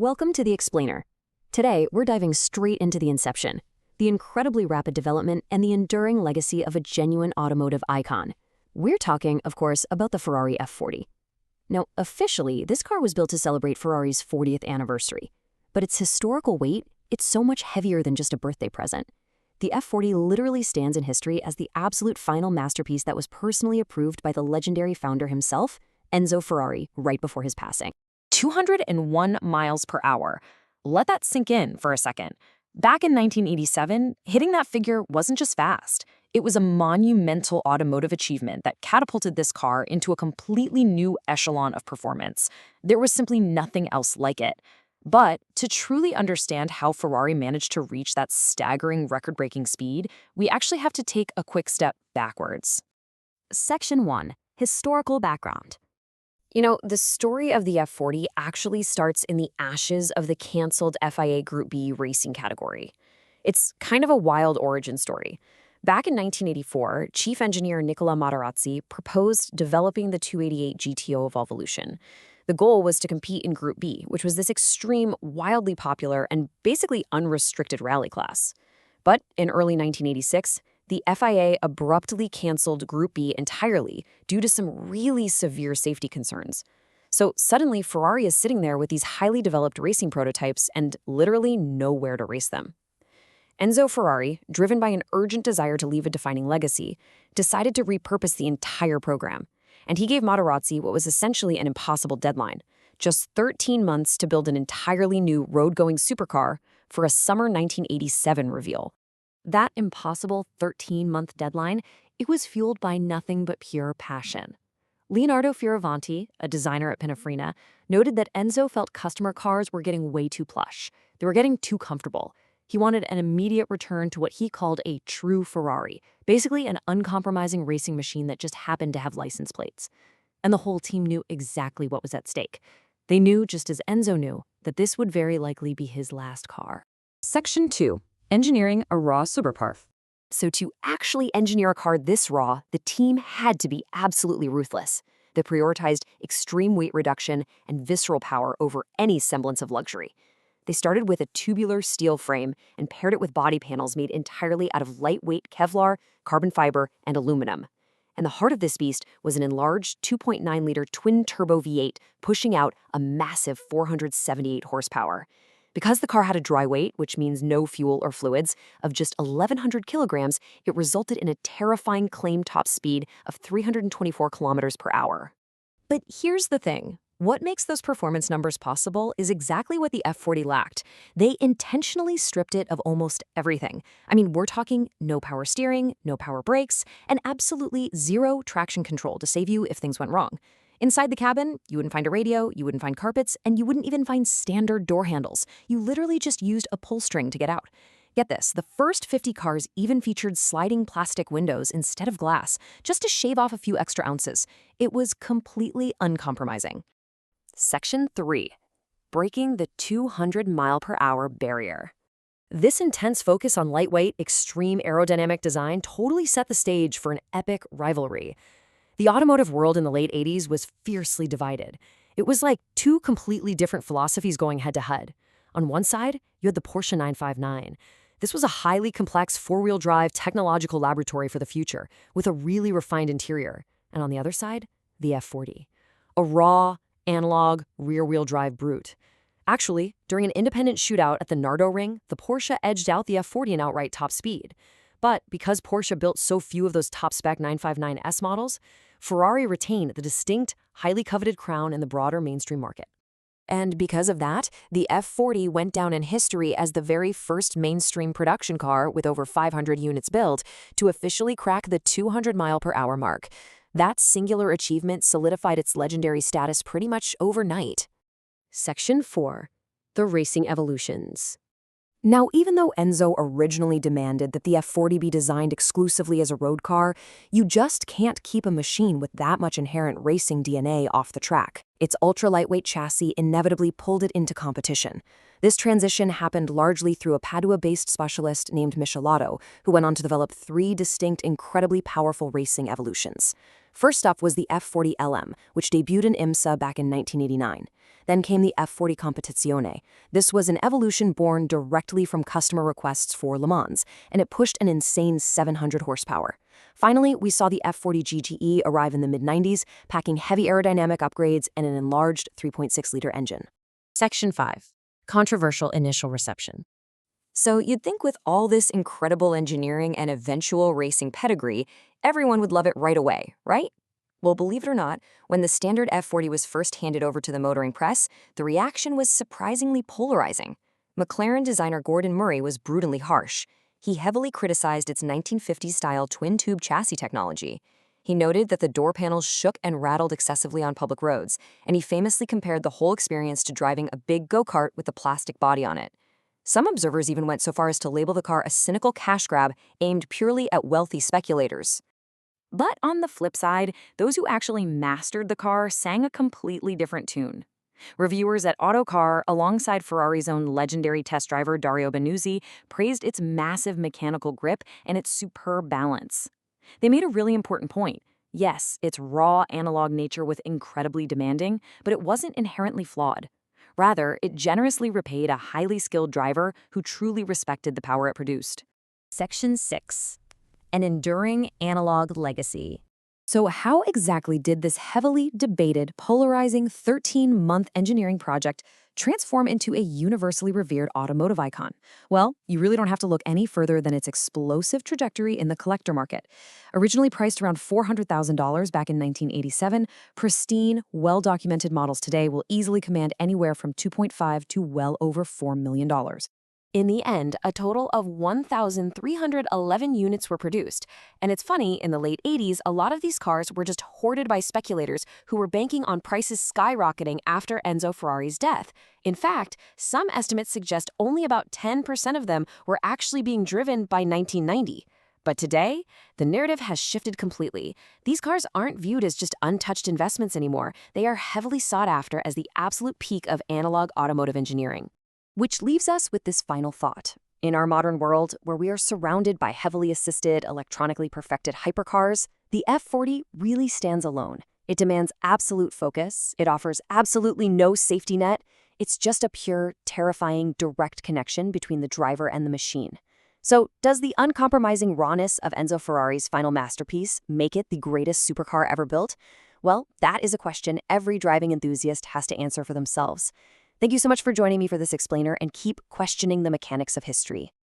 Welcome to The Explainer. Today, we're diving straight into the inception, the incredibly rapid development, and the enduring legacy of a genuine automotive icon. We're talking, of course, about the Ferrari F40. Now, officially, this car was built to celebrate Ferrari's 40th anniversary. But its historical weight, it's so much heavier than just a birthday present. The F40 literally stands in history as the absolute final masterpiece that was personally approved by the legendary founder himself, Enzo Ferrari, right before his passing. 201 miles per hour. Let that sink in for a second. Back in 1987, hitting that figure wasn't just fast. It was a monumental automotive achievement that catapulted this car into a completely new echelon of performance. There was simply nothing else like it. But to truly understand how Ferrari managed to reach that staggering record-breaking speed, we actually have to take a quick step backwards. Section 1. Historical background. You know, the story of the F40 actually starts in the ashes of the canceled FIA Group B racing category. It's kind of a wild origin story. Back in 1984, chief engineer Nicola Materazzi proposed developing the 288 GTO of Evolution. The goal was to compete in Group B, which was this extreme, wildly popular, and basically unrestricted rally class. But in early 1986, the FIA abruptly canceled Group B entirely due to some really severe safety concerns. So suddenly, Ferrari is sitting there with these highly developed racing prototypes and literally nowhere to race them. Enzo Ferrari, driven by an urgent desire to leave a defining legacy, decided to repurpose the entire program. And he gave Materazzi what was essentially an impossible deadline, just 13 months to build an entirely new road-going supercar for a summer 1987 reveal. That impossible 13-month deadline, it was fueled by nothing but pure passion. Leonardo Fioravanti, a designer at Pininfarina, noted that Enzo felt customer cars were getting way too plush. They were getting too comfortable. He wanted an immediate return to what he called a true Ferrari, basically an uncompromising racing machine that just happened to have license plates. And the whole team knew exactly what was at stake. They knew, just as Enzo knew, that this would very likely be his last car. Section 2. Engineering a raw supercar. So to actually engineer a car this raw, the team had to be absolutely ruthless. They prioritized extreme weight reduction and visceral power over any semblance of luxury. They started with a tubular steel frame and paired it with body panels made entirely out of lightweight Kevlar, carbon fiber, and aluminum. And the heart of this beast was an enlarged 2.9-liter twin-turbo V8 pushing out a massive 478 horsepower. Because the car had a dry weight, which means no fuel or fluids, of just 1,100 kilograms, it resulted in a terrifying claimed top speed of 324 kilometers per hour. But here's the thing. What makes those performance numbers possible is exactly what the F40 lacked. They intentionally stripped it of almost everything. I mean, we're talking no power steering, no power brakes, and absolutely zero traction control to save you if things went wrong. Inside the cabin, you wouldn't find a radio, you wouldn't find carpets, and you wouldn't even find standard door handles. You literally just used a pull string to get out. Get this, the first 50 cars even featured sliding plastic windows instead of glass, just to shave off a few extra ounces. It was completely uncompromising. Section 3. Breaking the 200-mile-per-hour barrier. This intense focus on lightweight, extreme aerodynamic design totally set the stage for an epic rivalry. The automotive world in the late 80s was fiercely divided. It was like two completely different philosophies going head-to-head. On one side, you had the Porsche 959. This was a highly complex four-wheel drive technological laboratory for the future, with a really refined interior. And on the other side, the F40. A raw, analog, rear-wheel drive brute. Actually, during an independent shootout at the Nardo Ring, the Porsche edged out the F40 in outright top speed. But because Porsche built so few of those top-spec 959S models, Ferrari retained the distinct, highly coveted crown in the broader mainstream market. And because of that, the F40 went down in history as the very first mainstream production car with over 500 units built to officially crack the 200-mile-per-hour mark. That singular achievement solidified its legendary status pretty much overnight. Section 4. The Racing Evolutions. Now, even though Enzo originally demanded that the F40 be designed exclusively as a road car, you just can't keep a machine with that much inherent racing DNA off the track. Its ultra-lightweight chassis inevitably pulled it into competition. This transition happened largely through a Padua-based specialist named Michelotto, who went on to develop 3 distinct, incredibly powerful racing evolutions. First up was the F40 LM, which debuted in IMSA back in 1989. Then came the F40 Competizione. This was an evolution born directly from customer requests for Le Mans, and it pushed an insane 700 horsepower. Finally, we saw the F40 GTE arrive in the mid-90s, packing heavy aerodynamic upgrades and an enlarged 3.6-liter engine. Section 5. Controversial initial reception. So you'd think with all this incredible engineering and eventual racing pedigree, everyone would love it right away, right? Well, believe it or not, when the standard F40 was first handed over to the motoring press, the reaction was surprisingly polarizing. McLaren designer Gordon Murray was brutally harsh. He heavily criticized its 1950s-style twin-tube chassis technology. He noted that the door panels shook and rattled excessively on public roads, and he famously compared the whole experience to driving a big go-kart with a plastic body on it. Some observers even went so far as to label the car a cynical cash grab aimed purely at wealthy speculators. But on the flip side, those who actually mastered the car sang a completely different tune. Reviewers at Autocar, alongside Ferrari's own legendary test driver Dario Benuzzi, praised its massive mechanical grip and its superb balance. They made a really important point. Yes, its raw analog nature was incredibly demanding, but it wasn't inherently flawed. Rather, it generously repaid a highly skilled driver who truly respected the power it produced. Section 6. An enduring analog legacy. So how exactly did this heavily debated, polarizing 13-month engineering project transform into a universally revered automotive icon? Well, you really don't have to look any further than its explosive trajectory in the collector market. Originally priced around $400,000 back in 1987, pristine, well-documented models today will easily command anywhere from $2.5 to well over $4 million. In the end, a total of 1,311 units were produced. And it's funny, in the late 80s, a lot of these cars were just hoarded by speculators who were banking on prices skyrocketing after Enzo Ferrari's death. In fact, some estimates suggest only about 10% of them were actually being driven by 1990. But today, the narrative has shifted completely. These cars aren't viewed as just untouched investments anymore. They are heavily sought after as the absolute peak of analog automotive engineering. Which leaves us with this final thought. In our modern world, where we are surrounded by heavily assisted, electronically perfected hypercars, the F40 really stands alone. It demands absolute focus. It offers absolutely no safety net. It's just a pure, terrifying, direct connection between the driver and the machine. So, does the uncompromising rawness of Enzo Ferrari's final masterpiece make it the greatest supercar ever built? Well, that is a question every driving enthusiast has to answer for themselves. Thank you so much for joining me for this explainer, and keep questioning the mechanics of history.